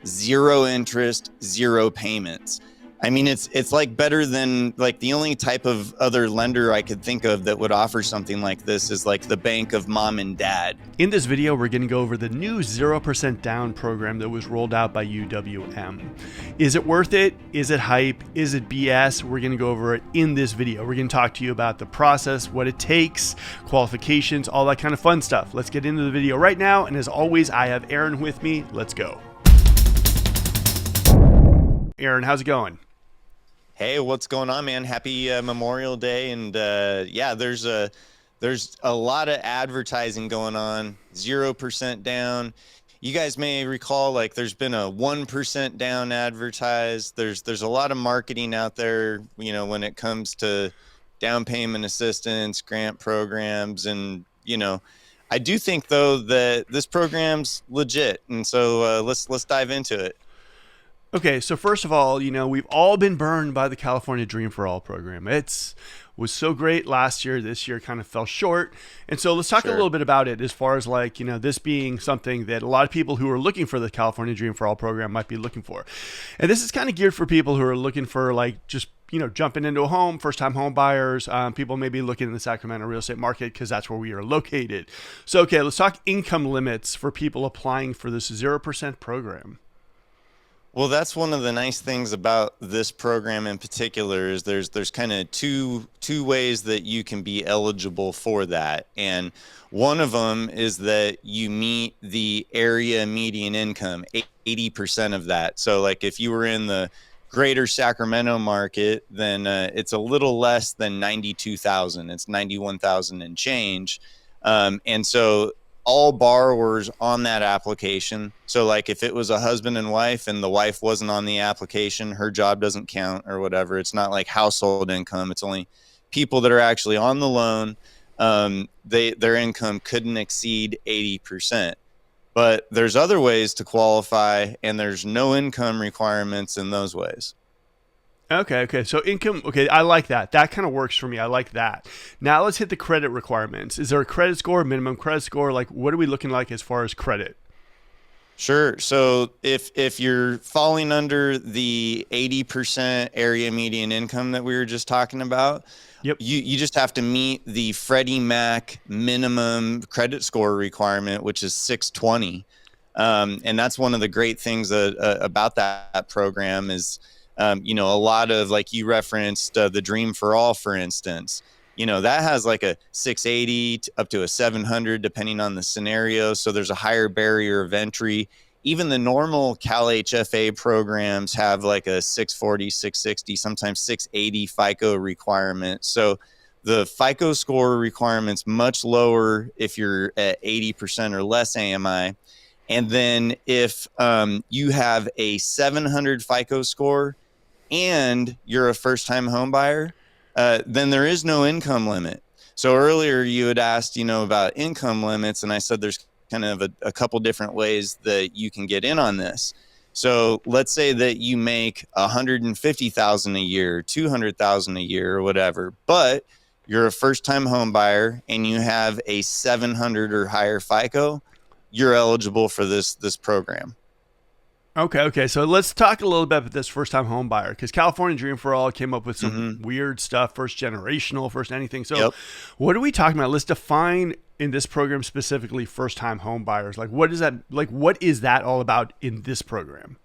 zero interest, zero payments. I mean, it's like better than like the only type of other lender I could think of that would offer something like this is like the bank of mom and dad. In this video, we're going to go over the new 0% down program that was rolled out by UWM. Is it worth it? Is it hype? Is it BS? We're going to go over it in this video. We're going to talk to you about the process, what it takes, qualifications, all that kind of fun stuff. Let's get into the video right now. And as always, I have Aaron with me. Let's go. Aaron, how's it going? Hey, what's going on, man? Happy Memorial Day. And yeah, there's a lot of advertising going on. 0% down. You guys may recall, like, there's been a 1% down advertised. There's a lot of marketing out there, you know, when it comes to down payment assistance, grant programs. And, you know, I do think, though, that this program's legit. And so let's dive into it. Okay, so first of all, you know, we've all been burned by the California Dream for All program. Was so great last year. This year kind of fell short. And so let's talk a little bit about it as far as, like, you know, this being something that a lot of people who are looking for the California Dream for All program might be looking for. And this is kind of geared for people who are looking for, like, just, you know, jumping into a home, first-time home buyers, people maybe looking in the Sacramento real estate market because that's where we are located. So, okay, let's talk income limits for people applying for this 0% program. Well, that's one of the nice things about this program in particular is there's kind of two ways that you can be eligible for that. And one of them is that you meet the area median income, 80% of that. So like if you were in the greater Sacramento market, then it's a little less than 92,000. It's 91,000 and change. And so all borrowers on that application. So like if it was a husband and wife and the wife wasn't on the application, her job doesn't count or whatever. It's not like household income. It's only people that are actually on the loan. Their income couldn't exceed 80%. But there's other ways to qualify, and there's no income requirements in those ways. Okay. So income, okay, I like that. That kind of works for me. I like that. Now let's hit the credit requirements. Is there a credit score, minimum credit score? Like, what are we looking like as far as credit? Sure. So if you're falling under the 80% area median income that we were just talking about, yep, you just have to meet the Freddie Mac minimum credit score requirement, which is 620. And that's one of the great things about that program is, you know, a lot of, like you referenced, the Dream for All, for instance, you know, that has like a 680 up to a 700, depending on the scenario. So there's a higher barrier of entry. Even the normal Cal HFA programs have like a 640, 660, sometimes 680 FICO requirement. So the FICO score requirement's much lower if you're at 80% or less AMI. And then if you have a 700 FICO score, and you're a first-time home buyer, then there is no income limit. So earlier you had asked, you know, about income limits, and I said there's kind of a couple different ways that you can get in on this. So let's say that you make $150,000 a year, $200,000 a year, or whatever, but you're a first-time home buyer and you have a 700 or higher FICO, you're eligible for this program. Okay. So let's talk a little bit about this first-time home buyer, because California Dream for All came up with some weird stuff, first generational, first anything. So What are we talking about? Let's define in this program specifically first-time home buyers. Like, what is that? Like, what is that all about in this program?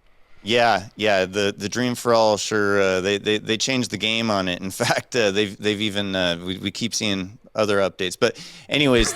Yeah. The Dream for All, sure. They changed the game on it. In fact, they've even we keep seeing other updates. But anyways,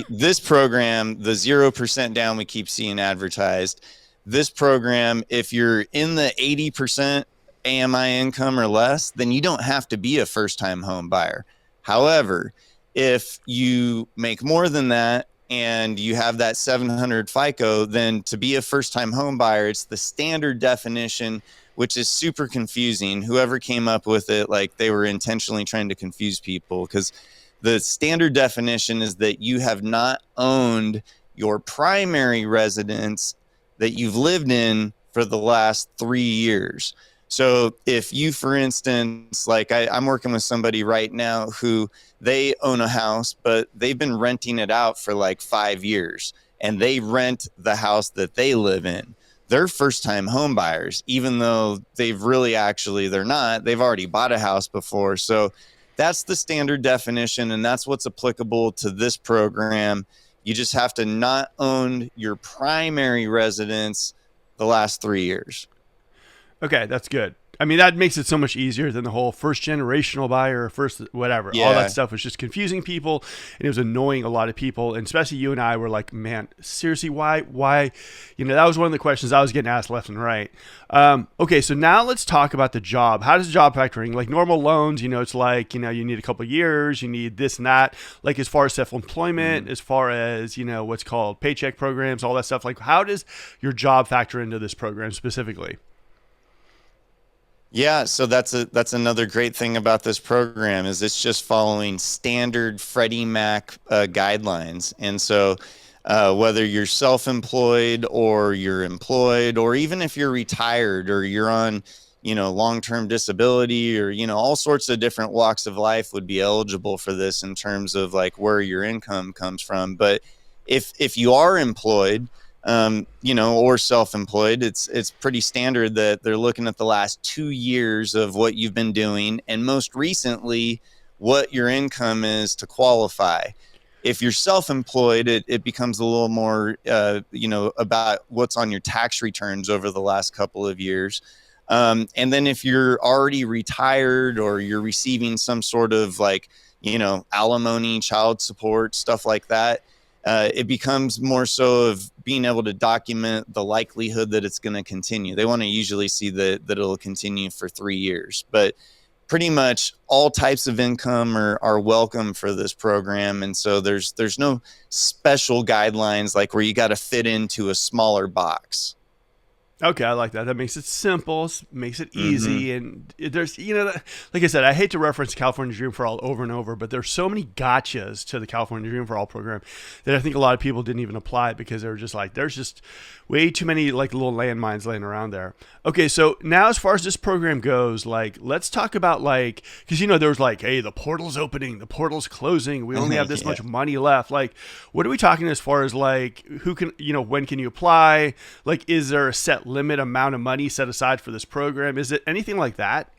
this program, the 0% down, we keep seeing advertised. This program, if you're in the 80% AMI income or less, then you don't have to be a first-time home buyer. However, if you make more than that and you have that 700 FICO, then to be a first-time home buyer, it's the standard definition, which is super confusing. Whoever came up with it, like, they were intentionally trying to confuse people, because the standard definition is that you have not owned your primary residence that you've lived in for the last 3 years. So if you, for instance, like I'm working with somebody right now who they own a house, but they've been renting it out for like 5 years, and they rent the house that they live in. they're first time home buyers, even though they're not, they've already bought a house before. So that's the standard definition, and that's what's applicable to this program. You just have to not own your primary residence the last 3 years. Okay, that's good. I mean, that makes it so much easier than the whole first generational buyer, first whatever. All that Yeah. stuff was just confusing people, and it was annoying a lot of people. And especially you and I were like, man, seriously, why? That was one of the questions I was getting asked left and right. Okay, so now let's talk about the job. How does the job factoring? Like normal loans, it's like, you need a couple of years, you need this and that. Like as far as self-employment, as far as, what's called paycheck programs, all that stuff. Like how does your job factor into this program specifically? Yeah, so that's another great thing about this program is it's just following standard Freddie Mac guidelines. And so whether you're self-employed or you're employed, or even if you're retired or you're on, long-term disability, or, all sorts of different walks of life would be eligible for this in terms of like where your income comes from. But if you are employed, or self-employed, it's pretty standard that they're looking at the last 2 years of what you've been doing, and most recently, what your income is to qualify. If you're self-employed, it becomes a little more, about what's on your tax returns over the last couple of years. And then if you're already retired or you're receiving some sort of like, alimony, child support, stuff like that, it becomes more so of being able to document the likelihood that it's going to continue. They want to usually see that it'll continue for 3 years, but pretty much all types of income are welcome for this program. And so there's no special guidelines like where you got to fit into a smaller box. Okay, I like that. That makes it simple, makes it Mm-hmm. easy, and there's, like I said, I hate to reference California Dream for All over and over, but there's so many gotchas to the California Dream for All program that I think a lot of people didn't even apply it because they were just like, there's just way too many like little landmines laying around there. Okay, so now as far as this program goes, like let's talk about like because there was like, hey, the portal's opening, the portal's closing, we only have this Yeah. much money left. Like, what are we talking as far as like who can when can you apply? Like, is there a set limit amount of money set aside for this program? Is it anything like that?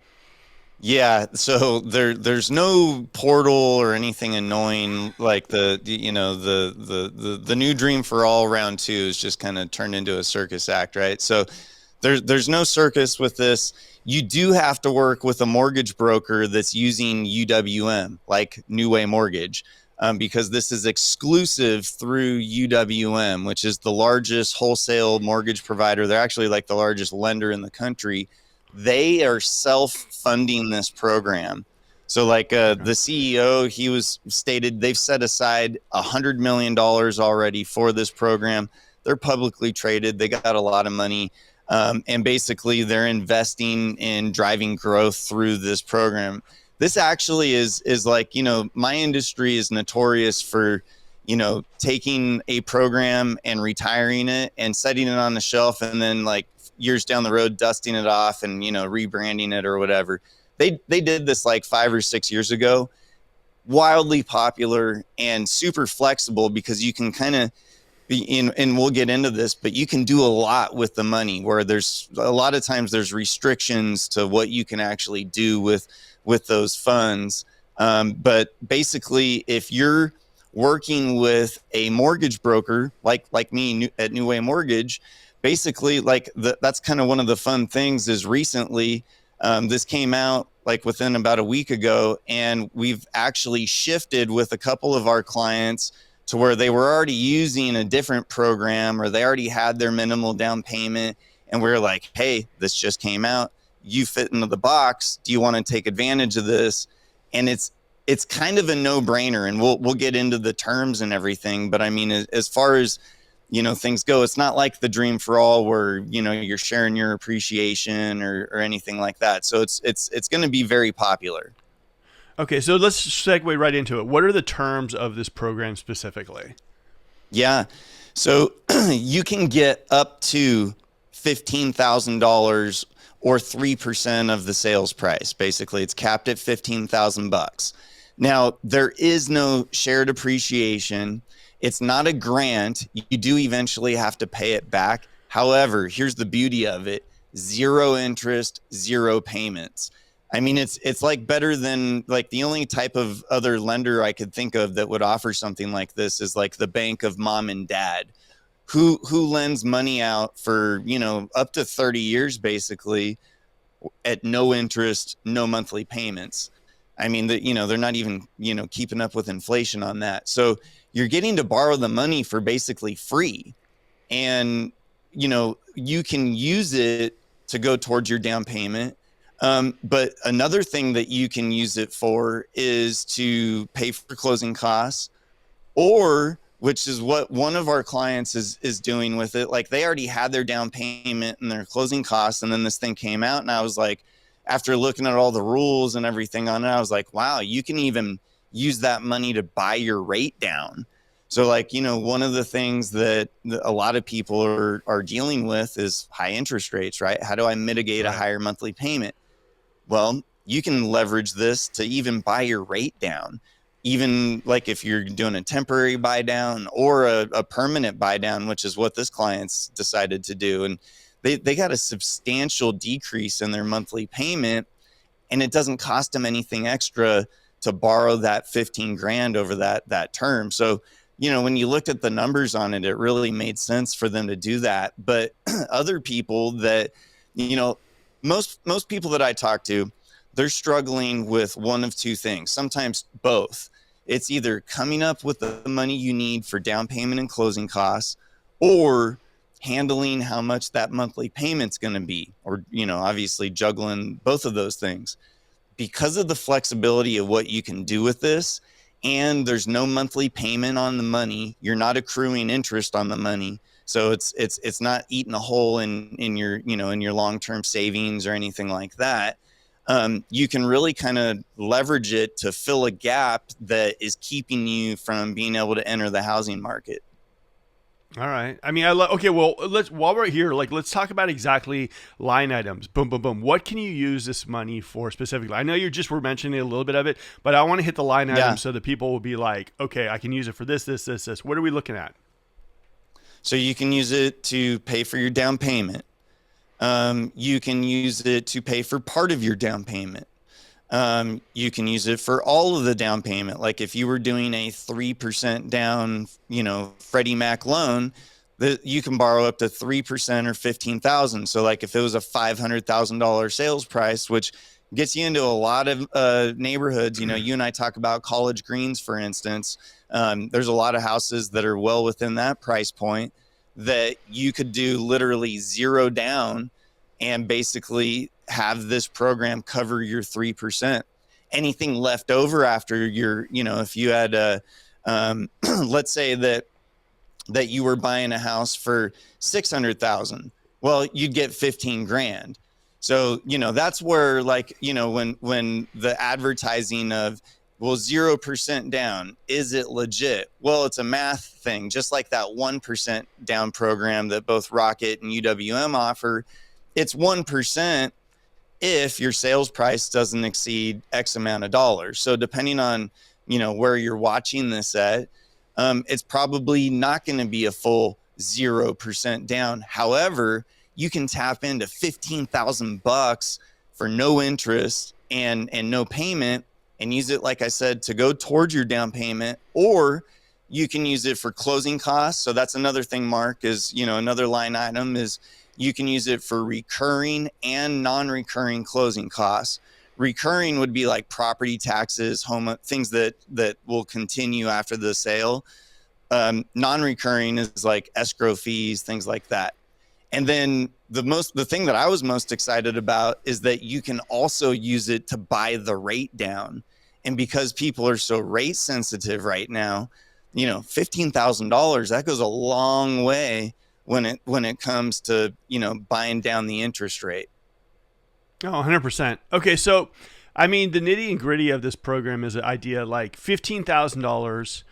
Yeah, so there's no portal or anything annoying like the new Dream for All round two is just kind of turned into a circus act, right? So there's no circus with this. You do have to work with a mortgage broker that's using UWM, like New Way Mortgage, because this is exclusive through UWM, which is the largest wholesale mortgage provider. They're actually like the largest lender in the country. They are self-funding this program. So like Okay. the CEO, he was stated they've set aside $100 million already for this program. They're publicly traded. They got a lot of money. And basically they're investing in driving growth through this program. This actually is like, my industry is notorious for, taking a program and retiring it and setting it on the shelf, and then like years down the road, dusting it off and, rebranding it or whatever. They did this like 5 or 6 years ago, wildly popular and super flexible because you can kind of be in, and we'll get into this, but you can do a lot with the money where there's a lot of times there's restrictions to what you can actually do with those funds. But basically, if you're working with a mortgage broker like me at New Way Mortgage, basically like that's kind of one of the fun things is recently this came out like within about a week ago, and we've actually shifted with a couple of our clients to where they were already using a different program or they already had their minimal down payment, and we we're like, hey, this just came out, you fit into the box, do you want to take advantage of this? And it's kind of a no-brainer, and we'll get into the terms and everything, but I mean, as far as things go, it's not like the Dream for All where you're sharing your appreciation or anything like that. So it's going to be very popular. Okay, so let's segue right into it. What are the terms of this program specifically? Yeah, so you can get up to $15,000 or 3% of the sales price. Basically, it's capped at 15,000 bucks. Now, there is no shared appreciation. It's not a grant. You do eventually have to pay it back. However, here's the beauty of it: zero interest, zero payments. I mean, it's like better than, like, the only type of other lender I could think of that would offer something like this is like the bank of mom and dad, who lends money out for, up to 30 years basically, at no interest, no monthly payments. I mean, they're not even, keeping up with inflation on that. So you're getting to borrow the money for basically free. And, you can use it to go towards your down payment. But another thing that you can use it for is to pay for closing costs, or, which is what one of our clients is doing with it. Like, they already had their down payment and their closing costs, and then this thing came out, and I was like, after looking at all the rules and everything on it, I was like, wow, you can even use that money to buy your rate down. So, like, one of the things that a lot of people are dealing with is high interest rates, right? How do I mitigate a higher monthly payment? Well, you can leverage this to even buy your rate down. Even like if you're doing a temporary buy down or a permanent buy down, which is what this client's decided to do. And they got a substantial decrease in their monthly payment, and it doesn't cost them anything extra to borrow that 15 grand over that term. So, when you looked at the numbers on it, it really made sense for them to do that. But other people that, most people that I talk to, they're struggling with one of two things, sometimes both. It's either coming up with the money you need for down payment and closing costs, or handling how much that monthly payment's going to be, or, obviously juggling both of those things. Because of the flexibility of what you can do with this, and there's no monthly payment on the money, you're not accruing interest on the money. So it's not eating a hole in your, in your long-term savings or anything like that. You can really kind of leverage it to fill a gap that is keeping you from being able to enter the housing market. All right. I mean, okay. Well, while we're here, like, let's talk about exactly line items. Boom, boom, boom. What can you use this money for specifically? I know you just were mentioning a little bit of it, but I want to hit the line items so that people will be like, okay, I can use it for this, this, this, this. What are we looking at? So you can use it to pay for your down payment. You can use it to pay for part of your down payment. You can use it for all of the down payment. Like if you were doing a 3% down, Freddie Mac loan, that you can borrow up to 3% or 15,000. So like if it was a $500,000 sales price, which gets you into a lot of neighborhoods, you and I talk about College Greens, for instance. There's a lot of houses that are well within that price point that you could do literally zero down and basically have this program cover your 3%. Anything left over after your, if you had let's say that you were buying a house for 600,000, well, you'd get 15 grand. So, that's where, like, when the advertising of, well, 0% down, is it legit? Well, it's a math thing, just like that 1% down program that both Rocket and UWM offer. It's 1% if your sales price doesn't exceed X amount of dollars. So depending on, where you're watching this at, it's probably not going to be a full 0% down. However, you can tap into 15,000 bucks for no interest and no payment, and use it, like I said, to go towards your down payment, or you can use it for closing costs. So that's another thing, Mark, is, another line item is you can use it for recurring and non-recurring closing costs. Recurring would be like property taxes, home things that will continue after the sale. Non-recurring is like escrow fees, things like that. And then the thing that I was most excited about is that you can also use it to buy the rate down. And because people are so rate sensitive right now, $15,000, that goes a long way when it comes to, buying down the interest rate. Oh, 100%. Okay, so I mean, the nitty and gritty of this program is an idea like $15,000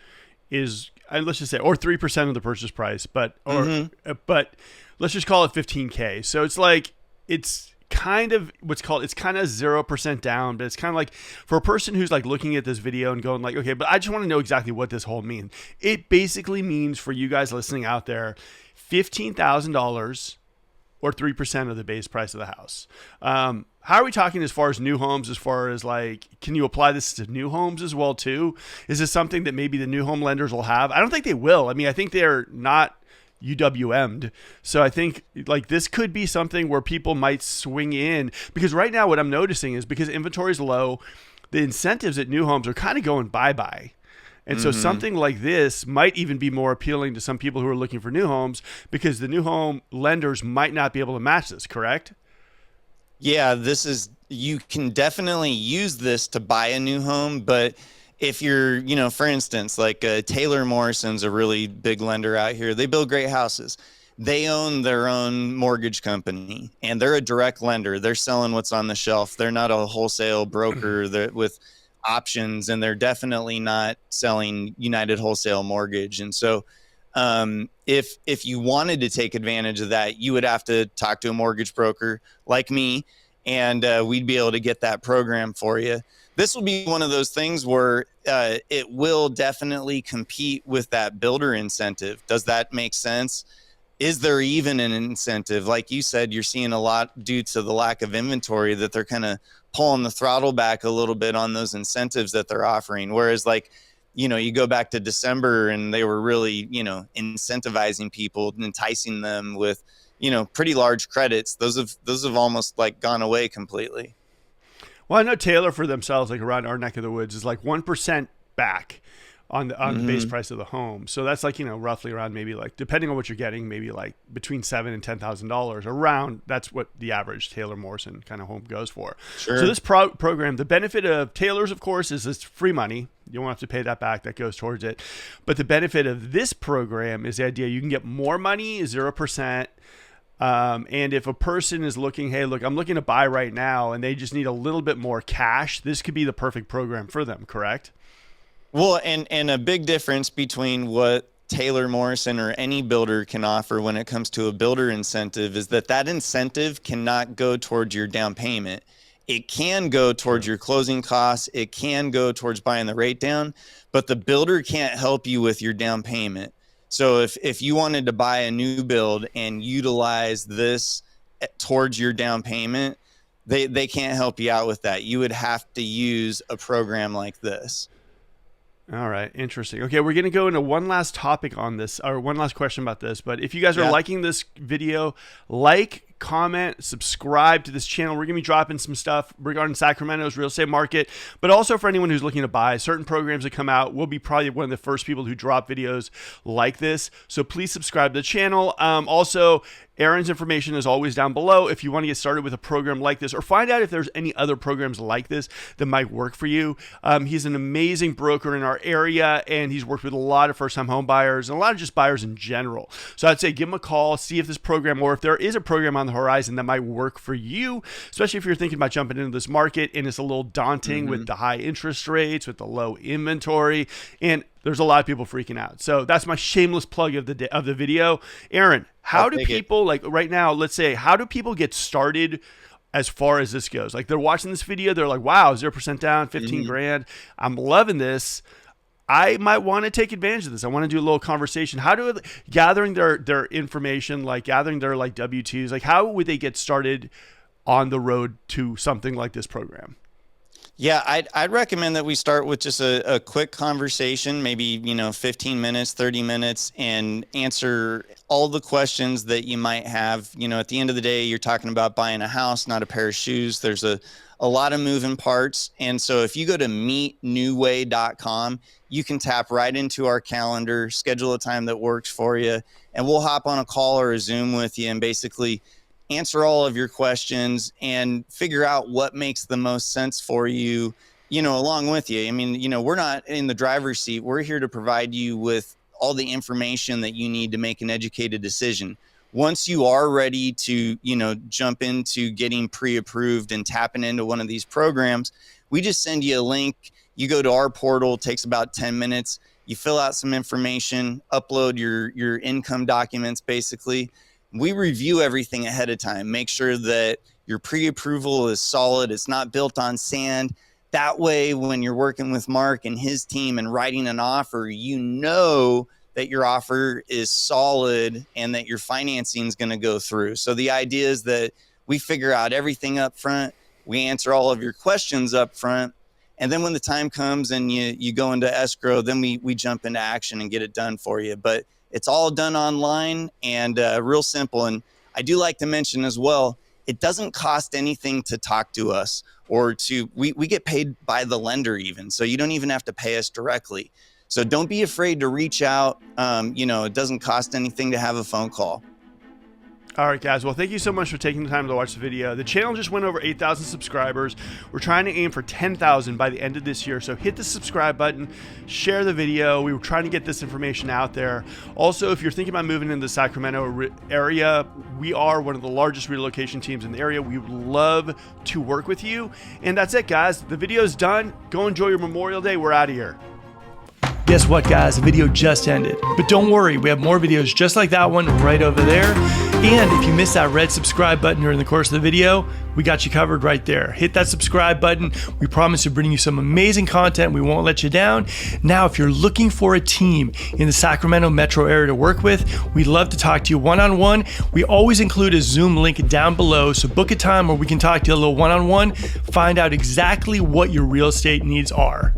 is, let's just say, or 3% of the purchase price, but let's just call it 15K. So it's like, it's kind of 0% down, but it's kind of like, for a person who's like looking at this video and going like, okay, but I just want to know exactly what this whole means. It basically means, for you guys listening out there, $15,000 or 3% of the base price of the house. How are we talking as far as new homes, as far as like, can you apply this to new homes as well too? Is this something that maybe the new home lenders will have? I don't think they will. I mean, I think they're not UWM'd. So I think like this could be something where people might swing in, because right now what I'm noticing is because inventory is low, the incentives at new homes are kind of going bye-bye. And so something like this might even be more appealing to some people who are looking for new homes, because the new home lenders might not be able to match this, correct? Yeah, you can definitely use this to buy a new home, but if you're, for instance, like Taylor Morrison's a really big lender out here. They build great houses. They own their own mortgage company, and they're a direct lender. They're selling what's on the shelf. They're not a wholesale broker with options, and they're definitely not selling United Wholesale Mortgage. And so if you wanted to take advantage of that, you would have to talk to a mortgage broker like me, and we'd be able to get that program for you. This will be one of those things where it will definitely compete with that builder incentive. Does that make sense? Is there even an incentive? Like you said, you're seeing a lot due to the lack of inventory that they're kind of pulling the throttle back a little bit on those incentives that they're offering. Whereas like, you go back to December and they were really, incentivizing people, enticing them with, pretty large credits. Those have almost like gone away completely. Well, I know Taylor for themselves, like around our neck of the woods, is like 1% back on the base price of the home. So that's like, roughly around maybe like, depending on what you're getting, maybe like between $7,000 and $10,000 around. That's what the average Taylor Morrison kind of home goes for. Sure. So this program, the benefit of Taylor's, of course, is it's free money. You won't have to pay that back. That goes towards it. But the benefit of this program is the idea you can get more money, 0%. And if a person is looking, hey, look, I'm looking to buy right now, and they just need a little bit more cash, this could be the perfect program for them, correct? Well, and a big difference between what Taylor Morrison or any builder can offer when it comes to a builder incentive is that incentive cannot go towards your down payment. It can go towards your closing costs. It can go towards buying the rate down, but the builder can't help you with your down payment. So if you wanted to buy a new build and utilize this towards your down payment, they can't help you out with that. You would have to use a program like this. All right. Interesting. Okay. We're going to go into one last topic on this, or one last question about this. But if you guys are liking this video, like, comment, subscribe to this channel. We're going to be dropping some stuff regarding Sacramento's real estate market, but also for anyone who's looking to buy certain programs that come out. We'll be probably one of the first people who drop videos like this. So please subscribe to the channel. Also, Aaron's information is always down below if you want to get started with a program like this, or find out if there's any other programs like this that might work for you. He's an amazing broker in our area, and he's worked with a lot of first-time home buyers and a lot of just buyers in general. So I'd say give him a call, see if this program, or if there is a program on the horizon that might work for you, especially if you're thinking about jumping into this market and it's a little daunting with the high interest rates, with the low inventory, and there's a lot of people freaking out. So that's my shameless plug of the video. Aaron, how do people, like right now, let's say, how do people get started as far as this goes? Like they're watching this video, they're like, wow, 0% down, 15 grand. I'm loving this. I might want to take advantage of this. I want to do a little conversation. How do gathering their information, like gathering their like W-2s, like how would they get started on the road to something like this program? Yeah, I'd recommend that we start with just a quick conversation, maybe, 15 minutes, 30 minutes, and answer all the questions that you might have. At the end of the day, you're talking about buying a house, not a pair of shoes. There's a lot of moving parts. And so if you go to meetnewway.com, you can tap right into our calendar, schedule a time that works for you, and we'll hop on a call or a Zoom with you and basically answer all of your questions and figure out what makes the most sense for you, along with you. I mean, we're not in the driver's seat. We're here to provide you with all the information that you need to make an educated decision. Once you are ready to, jump into getting pre-approved and tapping into one of these programs, we just send you a link. You go to our portal, it takes about 10 minutes. You fill out some information, upload your income documents, basically. We review everything ahead of time, make sure that your pre-approval is solid. It's not built on sand. That way, when you're working with Mark and his team and writing an offer, that your offer is solid and that your financing is going to go through. So the idea is that we figure out everything up front. We answer all of your questions up front. And then when the time comes and you go into escrow, then we jump into action and get it done for you. But it's all done online and real simple. And I do like to mention as well, it doesn't cost anything to talk to us or we get paid by the lender even. So you don't even have to pay us directly. So don't be afraid to reach out. It doesn't cost anything to have a phone call. All right, guys. Well, thank you so much for taking the time to watch the video. The channel just went over 8,000 subscribers. We're trying to aim for 10,000 by the end of this year. So hit the subscribe button, share the video. We were trying to get this information out there. Also, if you're thinking about moving into the Sacramento area, we are one of the largest relocation teams in the area. We would love to work with you. And that's it, guys. The video's done. Go enjoy your Memorial Day. We're out of here. Guess what, guys? The video just ended. But don't worry, we have more videos just like that one right over there. And if you missed that red subscribe button during the course of the video, we got you covered right there. Hit that subscribe button. We promise to bring you some amazing content. We won't let you down. Now, if you're looking for a team in the Sacramento metro area to work with, we'd love to talk to you one-on-one. We always include a Zoom link down below, so book a time where we can talk to you a little one-on-one, find out exactly what your real estate needs are.